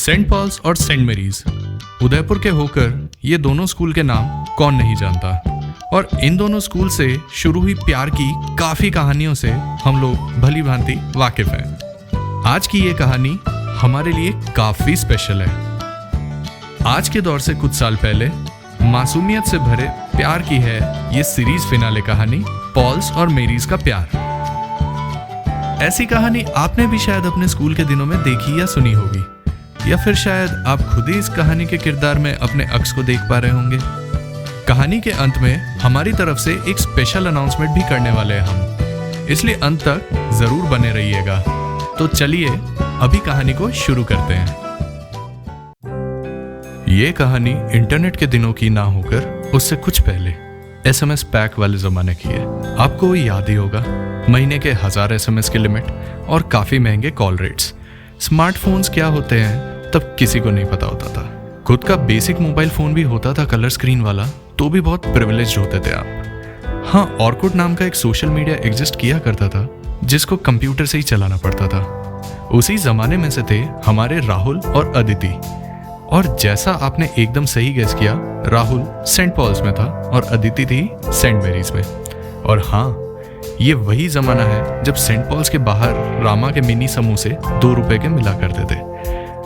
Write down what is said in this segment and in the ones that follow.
Saint Paul's और Saint Mary's Udaipur के होकर ये दोनों स्कूल के नाम कौन नहीं जानता। और इन दोनों स्कूल से शुरू हुई प्यार की काफ़ी कहानियों से हम लोग भली भांति वाकिफ हैं। आज की ये कहानी हमारे लिए काफ़ी स्पेशल है। आज के दौर से कुछ साल पहले मासूमियत से भरे प्यार की है ये सीरीज फिनाले कहानी पॉल्स और मेरीज का प्यार। ऐसी कहानी आपने भी शायद अपने स्कूल के दिनों में देखी या सुनी होगी, या फिर शायद आप खुद ही इस कहानी के किरदार में अपने अक्स को देख पा रहे होंगे। कहानी के अंत में हमारी तरफ से एक स्पेशल अनाउंसमेंट भी करने वाले हैं हम, इसलिए अंत तक जरूर बने रहिएगा। तो चलिए अभी कहानी को शुरू करते हैं। ये कहानी इंटरनेट के दिनों की ना होकर उससे कुछ पहले SMS पैक वाले जमाने की है। आपको याद ही होगा, महीने के 1000 SMS की लिमिट और काफी महंगे कॉल रेट्स। स्मार्टफोन्स क्या होते हैं तब किसी को नहीं पता होता था। खुद का बेसिक मोबाइल फोन भी होता था कलर स्क्रीन वाला, तो भी बहुत प्रिविलेज्ड होते थे आप। हाँ, ऑर्कुट नाम का एक सोशल मीडिया एग्जिस्ट किया करता था जिसको कंप्यूटर से ही चलाना पड़ता था। उसी जमाने में से थे हमारे राहुल और अदिति। और जैसा आपने एकदम सही गेस किया, राहुल सेंट पॉल्स में था और अदिति थी सेंट मेरीज में। और हाँ, ये वही जमाना है जब सेंट पॉल्स के बाहर रामा के मिनी समोसे 2 रुपए के मिला करते थे।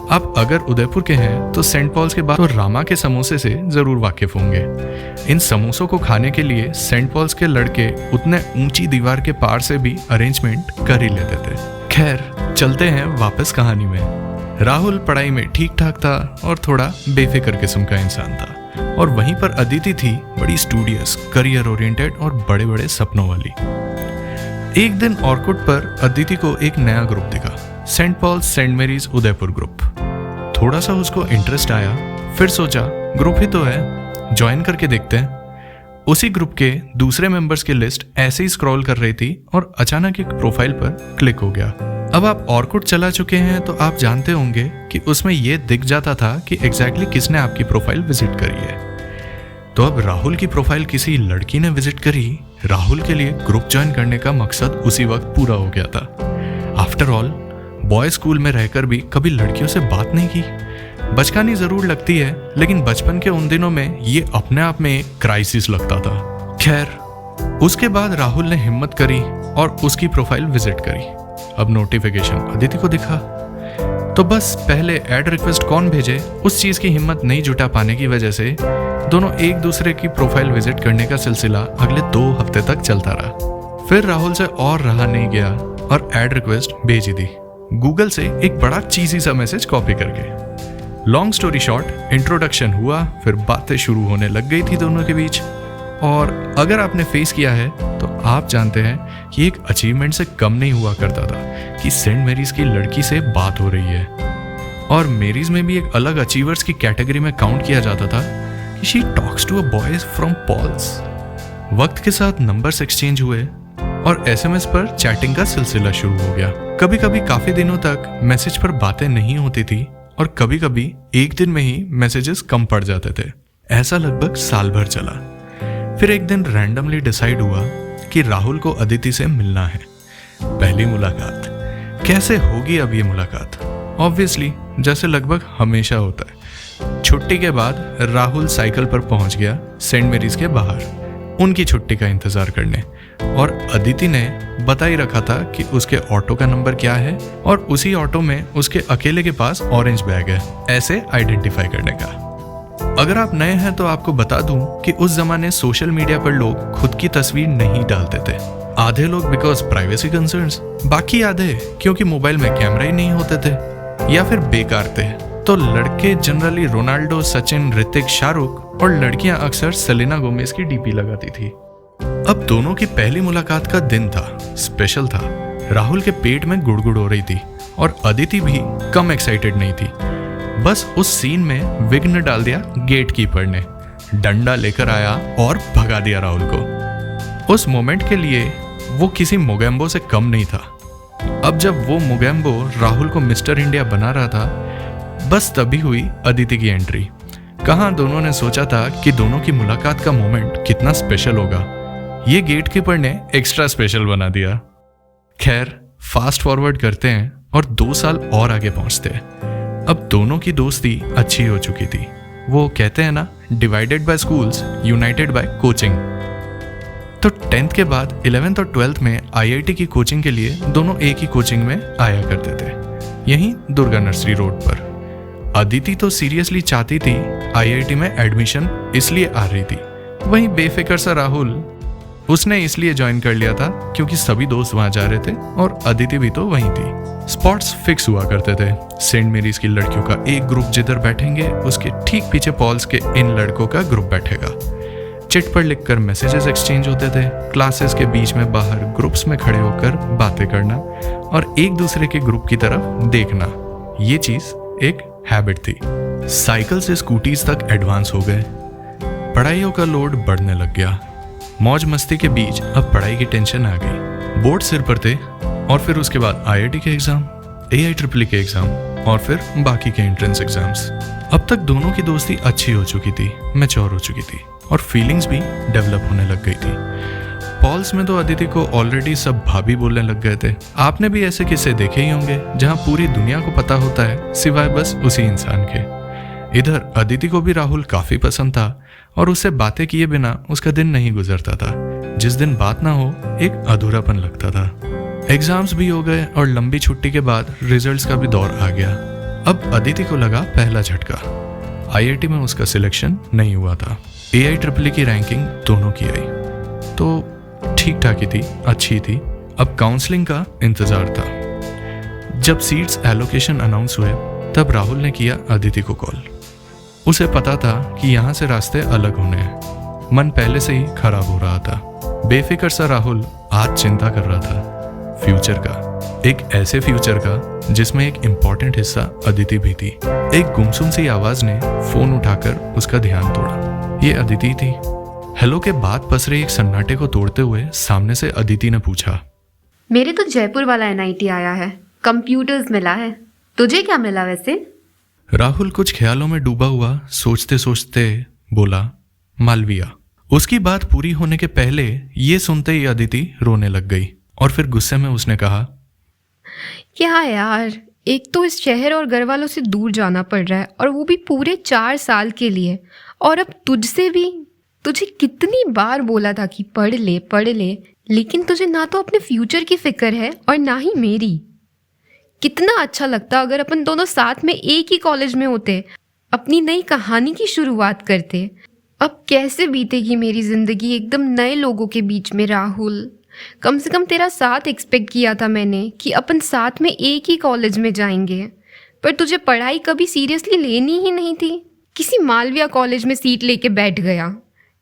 आप अगर उदयपुर के हैं तो सेंट पॉल्स के बाहर तो रामा के समोसे से जरूर वाकिफ होंगे। इन समोसों को खाने के लिए सेंट पॉल्स के लड़के उतने ऊंची दीवार के पार से भी अरेंजमेंट कर ही लेते थे। खैर, चलते हैं वापस कहानी में। राहुल पढ़ाई में ठीक ठाक था और थोड़ा बेफिक्र किस्म का इंसान था, और वहीं पर अदिति थी बड़ी स्टूडियस, करियर ओरिएंटेड और बड़े बड़े सपनों वाली। एक दिन ऑर्कुट पर अदिति को एक नया ग्रुप दिखा, saint Paul's saint Mary's Udaipur group. थोड़ा सा उसको इंटरेस्ट आया, फिर सोचा ग्रुप ही तो है, ज्वाइन करके देखते हैं। उसी ग्रुप के दूसरे मेंबर्स की लिस्ट ऐसे ही स्क्रॉल कर रही थी और अचानक एक प्रोफाइल पर क्लिक हो गया। अब आप ऑर्कुट चला चुके हैं तो आप जानते होंगे कि उसमें यह दिख जाता था कि एग्जैक्टली किसने आपकी प्रोफाइल विजिट करी है। तो अब राहुल की प्रोफाइल किसी लड़की ने विजिट करी। राहुल के लिए ग्रुप ज्वाइन करने का मकसद उसी वक्त पूरा हो गया था। आफ्टर ऑल, बॉय स्कूल में रहकर भी कभी लड़कियों से बात नहीं की। बचकानी जरूर लगती है, लेकिन बचपन के उन दिनों में ये अपने आप में एक क्राइसिस लगता था। खैर, उसके बाद राहुल ने हिम्मत करी और उसकी प्रोफाइल विजिट करी। अब नोटिफिकेशन अदिति को दिखा, तो बस पहले ऐड रिक्वेस्ट कौन भेजे उस चीज की हिम्मत नहीं जुटा पाने की वजह से दोनों एक दूसरे की प्रोफाइल विजिट करने का सिलसिला अगले 2 हफ्ते तक चलता रहा। फिर राहुल से और रहा नहीं गया और ऐड रिक्वेस्ट भेज ही दी, गूगल से एक बड़ा चीजी सा मैसेज कॉपी करके। लॉन्ग स्टोरी शॉर्ट, इंट्रोडक्शन हुआ, फिर बातें शुरू होने लग गई थी दोनों के बीच। और अगर आपने फेस किया है तो आप जानते हैं कि एक अचीवमेंट से कम नहीं हुआ करता था कि सेंट मेरीज की लड़की से बात हो रही है। और मेरीज में भी एक अलग अचीवर्स की कैटेगरी में काउंट किया जाता था कि she talks to a boy from Paul's. वक्त के साथ नंबर्स एक्सचेंज हुए और SMS पर चैटिंग का सिलसिला शुरू हो गया। कभी कभी काफी दिनों तक मैसेज पर बातें नहीं होती थी और कभी कभी एक दिन में ही मैसेजेस कम पड़ जाते थे। ऐसा लगभग साल भर चला। फिर एक दिन रैंडमली डिसाइड हुआ कि राहुल को अदिति से मिलना है। पहली मुलाकात। कैसे होगी अब ये मुलाकात? ऑब्वियसली जैसे लगभग हमेशा होता है। छुट्टी के बाद राहुल साइकिल पर पहुंच गया सेंट मेरीज के बाहर उनकी छुट्टी का इंतजार करने, और अदिति ने बता ही रखा था कि उसके ऑटो का नंबर क्या है और उसी ऑटो में उसके अकेले के पास ऑरेंज बैग है, ऐसे आइडेंटिफाई करने का। अगर आप नए हैं तो आपको बता दूं कि उस जमाने सोशल मीडिया पर लोग खुद की तस्वीर नहीं डालते थे। आधे लोग बिकॉज प्राइवेसी कंसर्न्स, बाकी आधे क्योंकि मोबाइल में कैमरा ही नहीं होते थे या फिर बेकार थे। तो लड़के जनरली रोनाल्डो, सचिन, ऋतिक, शाहरुख, और लड़कियां अक्सर सेलेना गोमेज की डीपी लगाती थी। अब दोनों की पहली मुलाकात का दिन था, स्पेशल था। राहुल के पेट में गुड़गुड़ हो रही थी और अदिति भी कम एक्साइटेड नहीं थी। बस उस सीन में विघ्न डाल दिया गेट कीपर ने। डंडा लेकर आया और भगा दिया राहुल को। उस मोमेंट के लिए वो किसी मोगेम्बो से कम नहीं था। अब जब वो मोगेम्बो राहुल को मिस्टर इंडिया बना रहा था, बस तभी हुई अदिति की एंट्री। कहाँ दोनों ने सोचा था कि दोनों की मुलाकात का मोमेंट कितना स्पेशल होगा, ये गेट कीपर ने एक्स्ट्रा स्पेशल बना दिया। खैर, फास्ट फॉरवर्ड करते हैं और 2 साल और आगे पहुंचते हैं। अब दोनों की दोस्ती अच्छी हो चुकी थी। वो कहते हैं ना, divided by schools, united by coaching. तो 10th के बाद 11th और 12th में IIT की कोचिंग के लिए दोनों एक ही कोचिंग में आया करते थे, यहीं दुर्गा नर्सरी रोड पर। अदिति तो सीरियसली चाहती थी IIT में एडमिशन, इसलिए आ रही थी। वहीं बेफिक्र सा राहुल, उसने इसलिए ज्वाइन कर लिया था क्योंकि सभी दोस्त वहां जा रहे थे और अदिति भी तो वहीं थी। स्पॉट्स फिक्स हुआ करते थे। सेंट मेरीज की लड़कियों का एक ग्रुप जिधर बैठेंगे, उसके ठीक पीछे पॉल्स के इन लड़कों का ग्रुप बैठेगा। चिट पर लिखकर मैसेजेस एक्सचेंज होते थे। क्लासेस के बीच में बाहर ग्रुप्स में खड़े होकर बातें करना और एक दूसरे के ग्रुप की तरफ देखना, ये चीज एक हैबिट थी। साइकिल से स्कूटीज तक एडवांस हो गए। पढ़ाइयों का लोड बढ़ने लग गया। मौज मस्ती के बीच अब पढ़ाई की टेंशन आ गई। बोर्ड सिर पर थे और फिर उसके बाद IIT के एग्जाम, AIEEE के एग्जाम और फिर बाकी के एंट्रेंस एग्जाम्स। अब तक दोनों की दोस्ती अच्छी हो चुकी थी, मैच्योर हो चुकी थी और फीलिंग्स भी डेवलप होने लग गई थी। पॉल्स में तो अदिति को ऑलरेडी सब भाभी बोलने लग गए थे। आपने भी ऐसे किस्से देखे ही होंगे जहां पूरी दुनिया को पता होता है सिवाय बस उसी इंसान के। इधर अदिति को भी राहुल काफी पसंद था और उससे बातें किए बिना उसका दिन नहीं गुजरता था। जिस दिन बात ना हो, एक अधूरापन लगता था। एग्जाम्स भी हो गए और लंबी छुट्टी के बाद रिजल्ट्स का भी दौर आ गया। अब अदिति को लगा पहला झटका। IIT में उसका सिलेक्शन नहीं हुआ था। AIEEE की रैंकिंग दोनों की आई तो ठीक ठाक ही थी, अच्छी थी। अब काउंसलिंग का इंतजार था। जब सीट्स एलोकेशन अनाउंस हुए तब राहुल ने किया अदिति को कॉल। उसे पता था कि यहाँ से रास्ते अलग होने हैं। मन पहले से ही खराब हो रहा था। बेफिक्र सा राहुल आज चिंता कर रहा था फ्यूचर का, एक ऐसे फ्यूचर का जिसमें एक इम्पॉर्टेंट हिस्सा अदिति भी थी। एक गुमसुम सी आवाज ने फोन उठाकर उसका ध्यान तोड़ा। ये अदिति थी। हेलो के बाद पसरे एक सन्नाटे को तोड़ते हुए सामने से अदिति ने पूछा, मेरे तो जयपुर वाला NIT आया है, कंप्यूटर्स मिला है, तुझे क्या मिला वैसे? राहुल कुछ ख्यालों में डूबा हुआ सोचते सोचते बोला, मालविया। उसकी बात पूरी होने के पहले ये सुनते ही अदिति रोने लग गई और फिर गुस्से में उसने कहा, क्या यार, एक तो इस शहर और घर वालों से दूर जाना पड़ रहा है और वो भी पूरे 4 साल के लिए। और अब तुझसे भी, तुझे कितनी बार बोला था कि पढ़ ले, लेकिन तुझे ना तो अपने फ्यूचर की फिक्र है और ना ही मेरी। कितना अच्छा लगता अगर अपन दोनों साथ में एक ही कॉलेज में होते, अपनी नई कहानी की शुरुआत करते। अब कैसे बीतेगी मेरी जिंदगी एकदम नए लोगों के बीच में राहुल। कम से कम तेरा साथ एक्सपेक्ट किया था मैंने कि अपन साथ में एक ही कॉलेज में जाएंगे, पर तुझे पढ़ाई कभी सीरियसली लेनी ही नहीं थी। किसी मालविया कॉलेज में सीट लेके बैठ गया।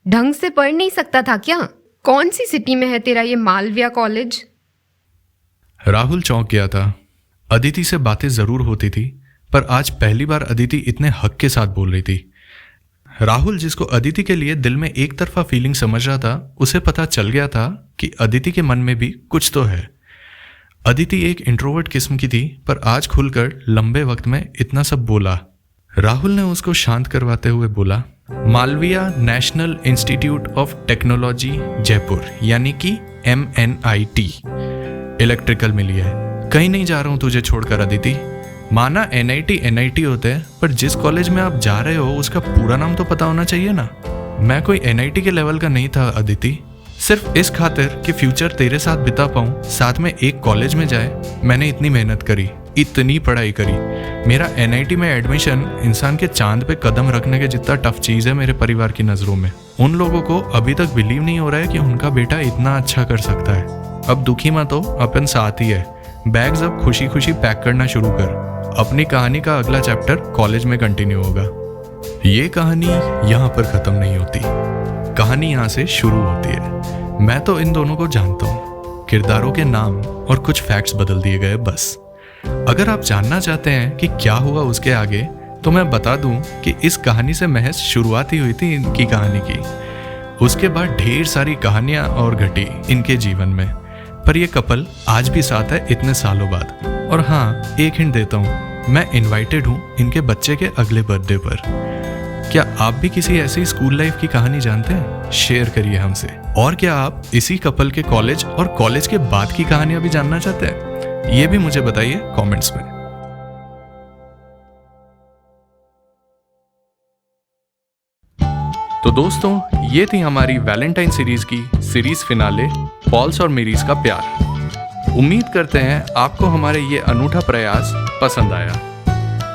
ढंग से पढ़ नहीं सकता था क्या? कौन सी सिटी में है तेरा ये मालविया कॉलेज? राहुल चौंक गया था। अदिति से बातें जरूर होती थी, पर आज पहली बार अदिति इतने हक के साथ बोल रही थी। राहुल, जिसको अदिति के लिए दिल में एक तरफा फीलिंग समझ रहा था, उसे पता चल गया था कि अदिति के मन में भी कुछ तो है। अदिति एक इंट्रोवर्ट किस्म की थी, पर आज खुलकर लंबे वक्त में इतना सब बोला। राहुल ने उसको शांत करवाते हुए बोला, Malaviya national institute of technology Jaipur, यानी कि MNIT, इलेक्ट्रिकल में लिया है। कहीं नहीं जा रहा हूं तुझे छोड़कर अदिति। माना NIT होते हैं, पर जिस कॉलेज में आप जा रहे हो उसका पूरा नाम तो पता होना चाहिए ना। मैं कोई NIT के लेवल का नहीं था अदिति। सिर्फ इस खातिर कि फ्यूचर तेरे साथ बिता पाऊं, साथ में एक कॉलेज में जाए, मैंने इतनी मेहनत करी, इतनी पढ़ाई करी। मेरा NIT में एडमिशन इंसान के चांद पे कदम रखने के जितना टफ चीज है मेरे परिवार की नजरों में। उन लोगों को अभी तक बिलीव नहीं हो रहा है कि उनका बेटा इतना अच्छा कर सकता है। अब दुखी मत हो, अपन साथ ही है। बैग्स अब खुशी खुशी पैक करना शुरू कर। अपनी कहानी का अगला चैप्टर कॉलेज में कंटिन्यू होगा। ये कहानी यहाँ पर खत्म नहीं होती, कहानी यहाँ से शुरू होती है। मैं तो इन दोनों को जानता हूँ, किरदारों के नाम और कुछ फैक्ट्स बदल दिए गए बस। अगर आप जानना चाहते हैं कि क्या हुआ उसके आगे, तो मैं बता दूं कि इस कहानी से महज शुरुआत ही हुई थी इनकी कहानी की। उसके बाद ढेर सारी कहानियां और घटी इनके जीवन में, पर ये कपल आज भी साथ है इतने सालों बाद। और हाँ, एक हिंट देता हूँ, मैं इनवाइटेड हूँ इनके बच्चे के अगले बर्थडे पर। क्या आप भी किसी ऐसी स्कूल लाइफ की कहानी जानते हैं? शेयर करिए हमसे। और क्या आप इसी कपल के कॉलेज और कॉलेज के बाद की कहानियां भी जानना चाहते हैं? ये भी मुझे बताइए कमेंट्स में। तो दोस्तों, ये थी हमारी वैलेंटाइन सीरीज की सीरीज फिनाले, पॉल्स और मेरीज का प्यार। उम्मीद करते हैं आपको हमारे ये अनूठा प्रयास पसंद आया।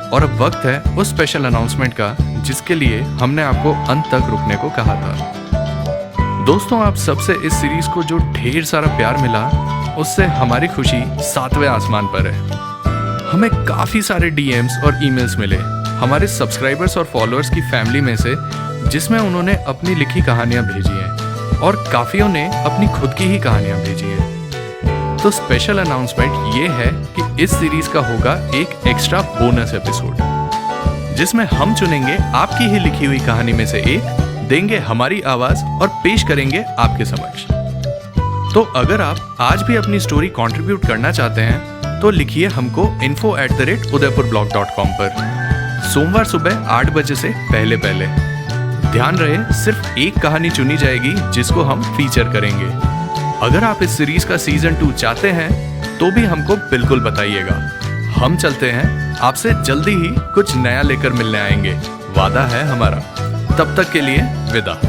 और अब वक्त है उस स्पेशल अनाउंसमेंट का जिसके लिए हमने आपको अंत तक रुकने को कहा था। दोस्तों, आप सबसे इस सीरीज को जो ढेर सारा प्यार मिला, उससे हमारी खुशी 7वें आसमान पर है। हमें काफ़ी सारे डीएम्स और ईमेल्स मिले हमारे सब्सक्राइबर्स और फॉलोअर्स की फैमिली में से, जिसमें उन्होंने अपनी लिखी कहानियाँ भेजी हैं और काफ़ियों ने अपनी खुद की ही कहानियाँ भेजी हैं। तो स्पेशल अनाउंसमेंट ये है कि इस सीरीज का होगा एक एक्स्ट्रा बोनस एपिसोड, जिसमें हम चुनेंगे आपकी ही लिखी हुई कहानी में से एक, देंगे हमारी आवाज़ और पेश करेंगे आपके समक्ष। तो अगर आप आज भी अपनी स्टोरी कंट्रीब्यूट करना चाहते हैं तो लिखिए हमको info@udaipurblog.com पर सोमवार सुबह 8 बजे से पहले। ध्यान रहे, सिर्फ एक कहानी चुनी जाएगी जिसको हम फीचर करेंगे। अगर आप इस सीरीज का सीजन 2 चाहते हैं तो भी हमको बिल्कुल बताइएगा। हम चलते हैं, आपसे जल्दी ही कुछ नया लेकर मिलने आएंगे, वादा है हमारा। तब तक के लिए विदा।